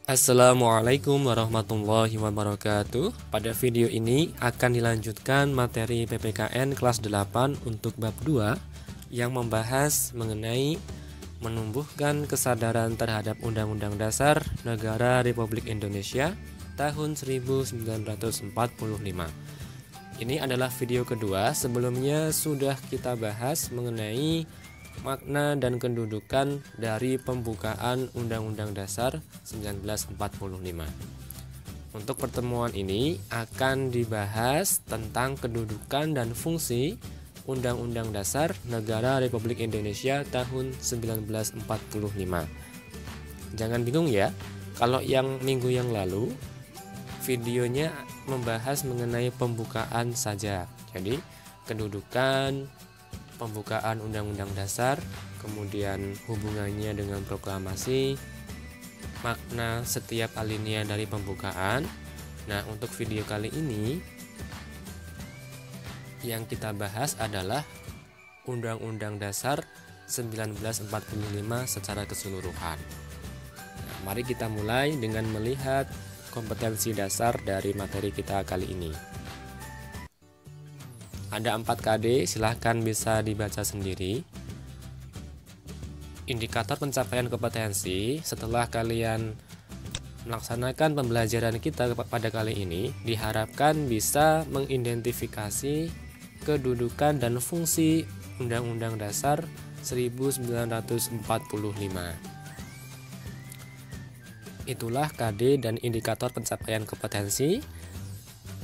Assalamualaikum warahmatullahi wabarakatuh. Pada video ini akan dilanjutkan materi PPKN kelas 8 untuk bab 2 yang membahas mengenai menumbuhkan kesadaran terhadap Undang-Undang Dasar Negara Republik Indonesia tahun 1945. Ini adalah video kedua. Sebelumnya sudah kita bahas mengenai makna dan kedudukan dari pembukaan Undang-Undang Dasar 1945. Untuk pertemuan ini akan dibahas tentang kedudukan dan fungsi Undang-Undang Dasar Negara Republik Indonesia tahun 1945. Jangan bingung ya, kalau yang minggu yang lalu videonya membahas mengenai pembukaan saja. Jadi kedudukan, pembukaan Undang-Undang Dasar, kemudian hubungannya dengan proklamasi, makna setiap alinea dari pembukaan. Nah, untuk video kali ini yang kita bahas adalah Undang-Undang Dasar 1945 secara keseluruhan. Nah, mari kita mulai dengan melihat kompetensi dasar dari materi kita kali ini. Ada 4 KD, silahkan bisa dibaca sendiri. Indikator pencapaian kompetensi setelah kalian melaksanakan pembelajaran kita pada kali ini diharapkan bisa mengidentifikasi kedudukan dan fungsi Undang-Undang Dasar 1945. Itulah KD dan indikator pencapaian kompetensi.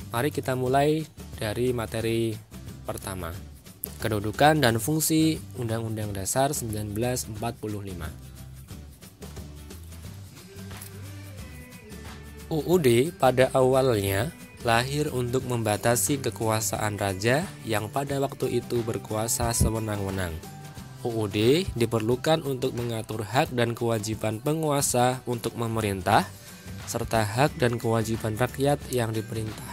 Mari kita mulai dari materi pertama, kedudukan dan fungsi Undang-Undang Dasar 1945. UUD pada awalnya lahir untuk membatasi kekuasaan raja yang pada waktu itu berkuasa sewenang-wenang. UUD diperlukan untuk mengatur hak dan kewajiban penguasa untuk memerintah, serta hak dan kewajiban rakyat yang diperintah.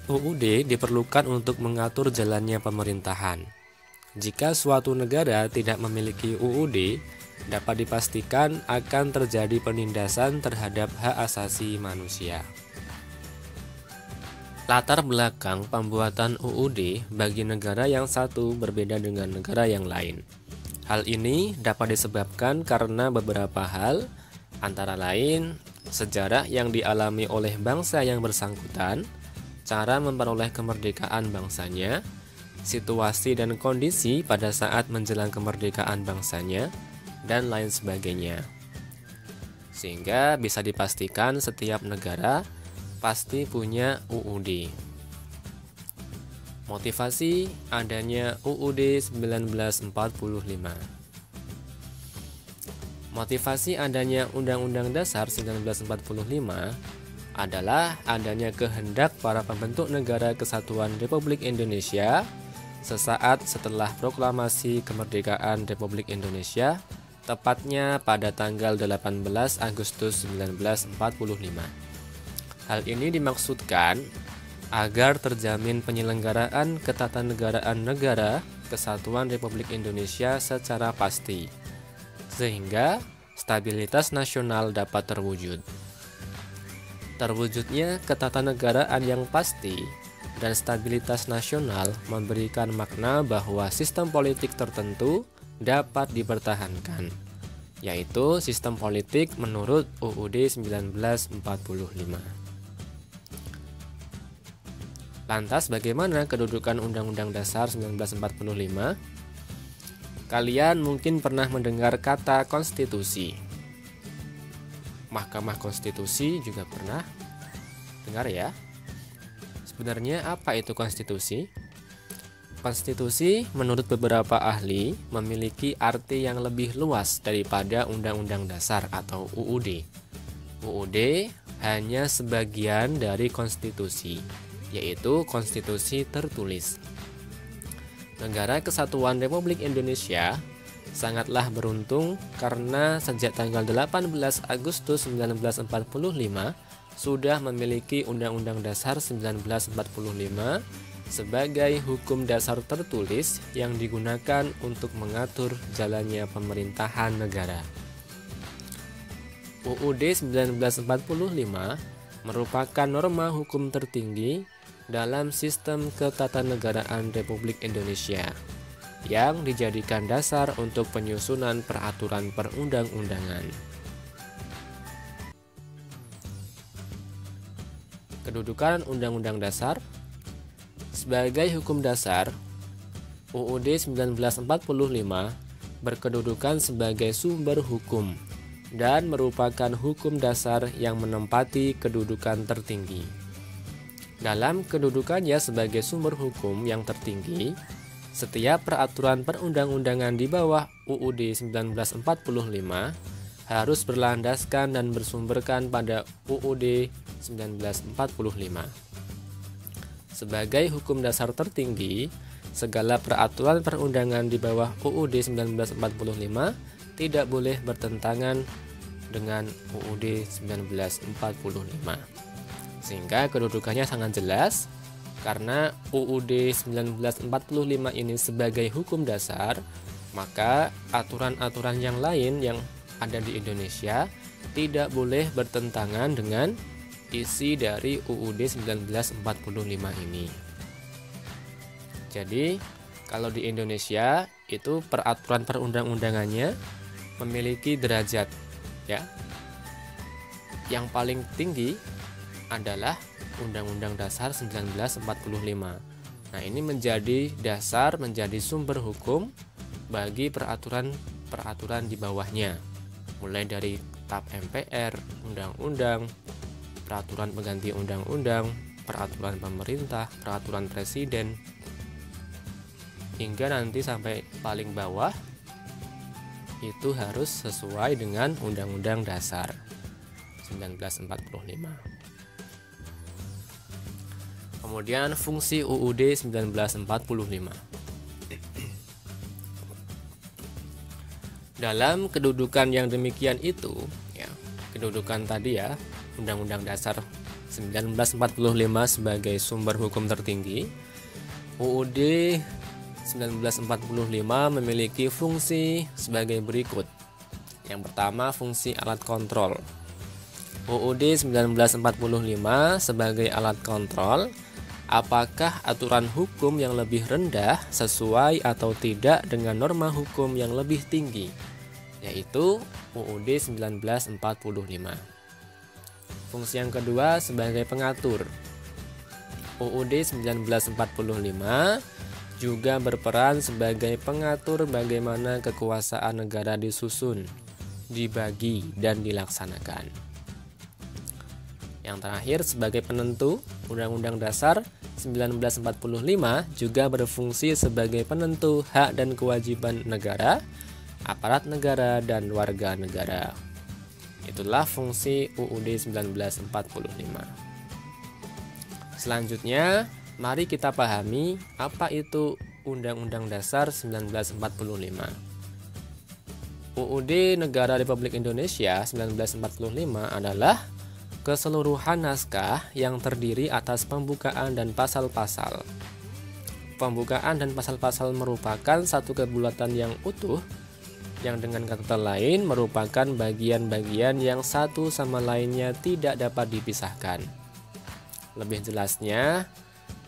UUD diperlukan untuk mengatur jalannya pemerintahan. Jika suatu negara tidak memiliki UUD, dapat dipastikan akan terjadi penindasan terhadap hak asasi manusia. Latar belakang pembuatan UUD bagi negara yang satu berbeda dengan negara yang lain. Hal ini dapat disebabkan karena beberapa hal, antara lain sejarah yang dialami oleh bangsa yang bersangkutan, cara memperoleh kemerdekaan bangsanya, situasi dan kondisi pada saat menjelang kemerdekaan bangsanya, dan lain sebagainya. Sehingga bisa dipastikan setiap negara pasti punya UUD. Motivasi adanya UUD 1945. Motivasi adanya Undang-Undang Dasar 1945 adalah adanya kehendak para pembentuk negara kesatuan Republik Indonesia sesaat setelah proklamasi kemerdekaan Republik Indonesia, tepatnya pada tanggal 18 Agustus 1945. Hal ini dimaksudkan agar terjamin penyelenggaraan ketatanegaraan negara kesatuan Republik Indonesia secara pasti, sehingga stabilitas nasional dapat terwujud. Terwujudnya ketatanegaraan yang pasti dan stabilitas nasional memberikan makna bahwa sistem politik tertentu dapat dipertahankan, yaitu sistem politik menurut UUD 1945. Lantas bagaimana kedudukan Undang-Undang Dasar 1945? Kalian mungkin pernah mendengar kata konstitusi. Mahkamah Konstitusi juga pernah dengar ya. Sebenarnya apa itu konstitusi? Konstitusi menurut beberapa ahli memiliki arti yang lebih luas daripada Undang-Undang Dasar atau UUD. UUD hanya sebagian dari konstitusi, yaitu konstitusi tertulis. Negara Kesatuan Republik Indonesia sangatlah beruntung karena sejak tanggal 18 Agustus 1945 sudah memiliki Undang-Undang Dasar 1945 sebagai hukum dasar tertulis yang digunakan untuk mengatur jalannya pemerintahan negara. UUD 1945 merupakan norma hukum tertinggi dalam sistem ketatanegaraan Republik Indonesia yang dijadikan dasar untuk penyusunan peraturan perundang-undangan. Kedudukan Undang-Undang Dasar. Sebagai hukum dasar, UUD 1945 berkedudukan sebagai sumber hukum dan merupakan hukum dasar yang menempati kedudukan tertinggi. Dalam kedudukannya sebagai sumber hukum yang tertinggi, setiap peraturan perundang-undangan di bawah UUD 1945 harus berlandaskan dan bersumberkan pada UUD 1945. Sebagai hukum dasar tertinggi, segala peraturan perundangan di bawah UUD 1945 tidak boleh bertentangan dengan UUD 1945. Sehingga kedudukannya sangat jelas, karena UUD 1945 ini sebagai hukum dasar, maka aturan-aturan yang lain yang ada di Indonesia tidak boleh bertentangan dengan isi dari UUD 1945 ini. Jadi, kalau di Indonesia itu peraturan perundang-undangannya memiliki derajat, ya. Yang paling tinggi adalah Undang-Undang Dasar 1945. Nah, ini menjadi dasar, menjadi sumber hukum bagi peraturan di bawahnya. Mulai dari TAP MPR, undang-undang, peraturan pengganti undang-undang, peraturan pemerintah, peraturan presiden, hingga nanti sampai paling bawah itu harus sesuai dengan Undang-Undang Dasar 1945. Kemudian fungsi UUD 1945. Dalam kedudukan yang demikian itu, ya, kedudukan tadi ya, Undang-Undang Dasar 1945 sebagai sumber hukum tertinggi, UUD 1945 memiliki fungsi sebagai berikut. Yang pertama, fungsi alat kontrol. UUD 1945 sebagai alat kontrol apakah aturan hukum yang lebih rendah sesuai atau tidak dengan norma hukum yang lebih tinggi, yaitu UUD 1945. Fungsi yang kedua sebagai pengatur. UUD 1945 juga berperan sebagai pengatur bagaimana kekuasaan negara disusun, dibagi, dan dilaksanakan. Yang terakhir sebagai penentu, Undang-Undang Dasar 1945 juga berfungsi sebagai penentu hak dan kewajiban negara, aparat negara, dan warga negara. Itulah fungsi UUD 1945. Selanjutnya, mari kita pahami apa itu Undang-Undang Dasar 1945. UUD Negara Republik Indonesia 1945 adalah keseluruhan naskah yang terdiri atas pembukaan dan pasal-pasal. Pembukaan dan pasal-pasal merupakan satu kebulatan yang utuh, yang dengan kata lain merupakan bagian-bagian yang satu sama lainnya tidak dapat dipisahkan. Lebih jelasnya,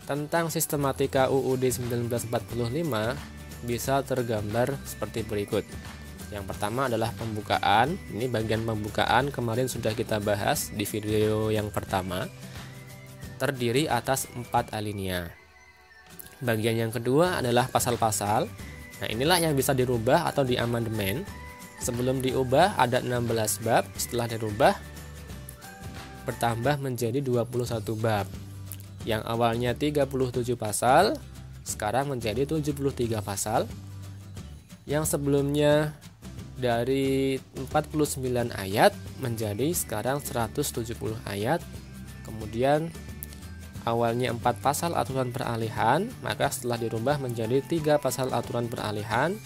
tentang sistematika UUD 1945 bisa tergambar seperti berikut. Yang pertama adalah pembukaan. Ini bagian pembukaan kemarin sudah kita bahas di video yang pertama. Terdiri atas 4 alinea. Bagian yang kedua adalah pasal-pasal. Nah, inilah yang bisa dirubah atau diamandemen. Sebelum diubah ada 16 bab, setelah dirubah bertambah menjadi 21 bab. Yang awalnya 37 pasal, sekarang menjadi 73 pasal. Yang sebelumnya dari 49 ayat menjadi sekarang 170 ayat. Kemudian awalnya 4 pasal aturan peralihan, maka setelah dirubah menjadi 3 pasal aturan peralihan,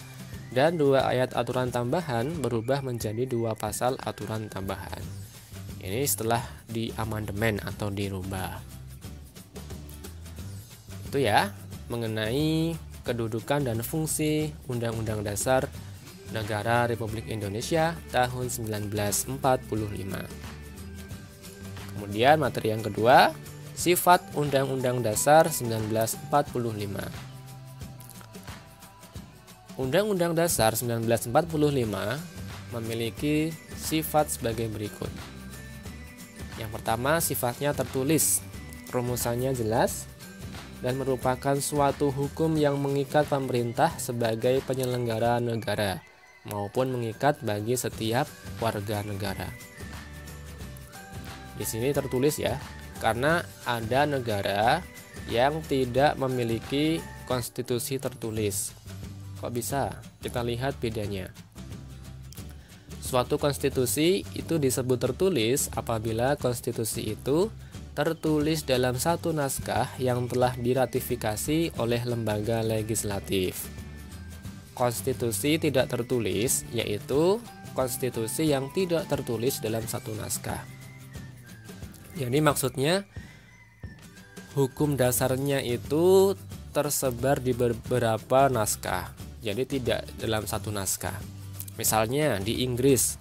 dan 2 ayat aturan tambahan berubah menjadi 2 pasal aturan tambahan. Ini setelah diamandemen atau dirubah. Itu ya, mengenai kedudukan dan fungsi Undang-Undang Dasar Negara Republik Indonesia tahun 1945. Kemudian materi yang kedua, sifat Undang-Undang Dasar 1945. Undang-Undang Dasar 1945 memiliki sifat sebagai berikut. Yang pertama, sifatnya tertulis, rumusannya jelas, dan merupakan suatu hukum yang mengikat pemerintah sebagai penyelenggara negara maupun mengikat bagi setiap warga negara. Di sini tertulis ya, karena ada negara yang tidak memiliki konstitusi tertulis. Kok bisa? Kita lihat bedanya. Suatu konstitusi itu disebut tertulis apabila konstitusi itu tertulis dalam satu naskah yang telah diratifikasi oleh lembaga legislatif. Konstitusi tidak tertulis yaitu konstitusi yang tidak tertulis dalam satu naskah. Jadi maksudnya hukum dasarnya itu tersebar di beberapa naskah. Jadi tidak dalam satu naskah. Misalnya di Inggris,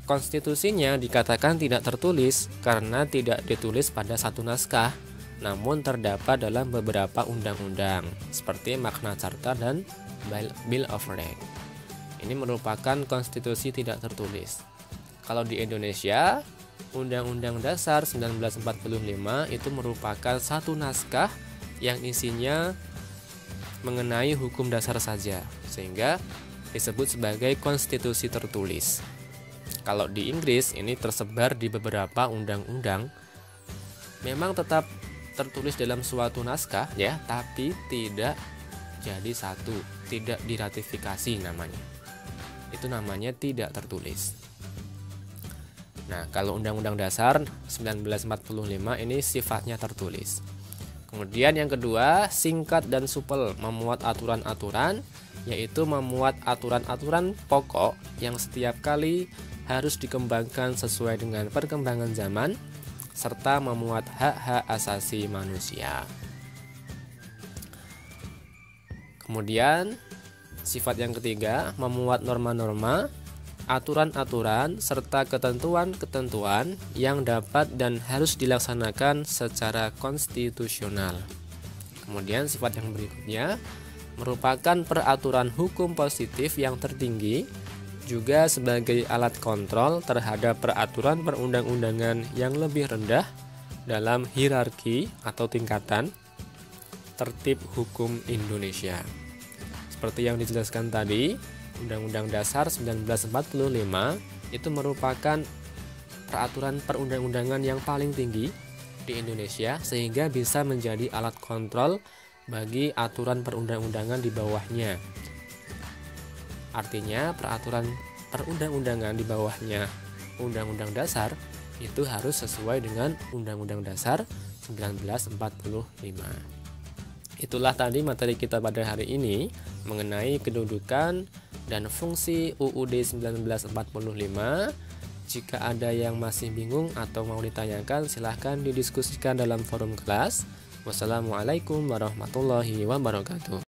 konstitusinya dikatakan tidak tertulis karena tidak ditulis pada satu naskah, namun terdapat dalam beberapa undang-undang seperti Magna Carta dan Bill of Rights. Ini merupakan konstitusi tidak tertulis. Kalau di Indonesia, Undang-Undang Dasar 1945 itu merupakan satu naskah yang isinya mengenai hukum dasar saja, sehingga disebut sebagai konstitusi tertulis. Kalau di Inggris ini tersebar di beberapa undang-undang, memang tetap tertulis dalam suatu naskah ya, tapi tidak jadi satu, tidak diratifikasi namanya. Itu namanya tidak tertulis. Nah, kalau Undang-Undang Dasar 1945 ini sifatnya tertulis. Kemudian yang kedua, singkat dan supel, memuat aturan-aturan, yaitu memuat aturan-aturan pokok yang setiap kali harus dikembangkan sesuai dengan perkembangan zaman, serta memuat hak-hak asasi manusia. Kemudian sifat yang ketiga, memuat norma-norma, aturan-aturan, serta ketentuan-ketentuan yang dapat dan harus dilaksanakan secara konstitusional. Kemudian sifat yang berikutnya, merupakan peraturan hukum positif yang tertinggi, juga sebagai alat kontrol terhadap peraturan perundang-undangan yang lebih rendah dalam hierarki atau tingkatan tertib hukum Indonesia. Seperti yang dijelaskan tadi, Undang-Undang Dasar 1945 itu merupakan peraturan perundang-undangan yang paling tinggi di Indonesia, sehingga bisa menjadi alat kontrol bagi aturan perundang-undangan di bawahnya. Artinya peraturan perundang-undangan di bawahnya Undang-Undang Dasar itu harus sesuai dengan Undang-Undang Dasar 1945. Itulah tadi materi kita pada hari ini mengenai kedudukan dan fungsi UUD 1945. Jika ada yang masih bingung atau mau ditanyakan, silahkan didiskusikan dalam forum kelas. Wassalamualaikum warahmatullahi wabarakatuh.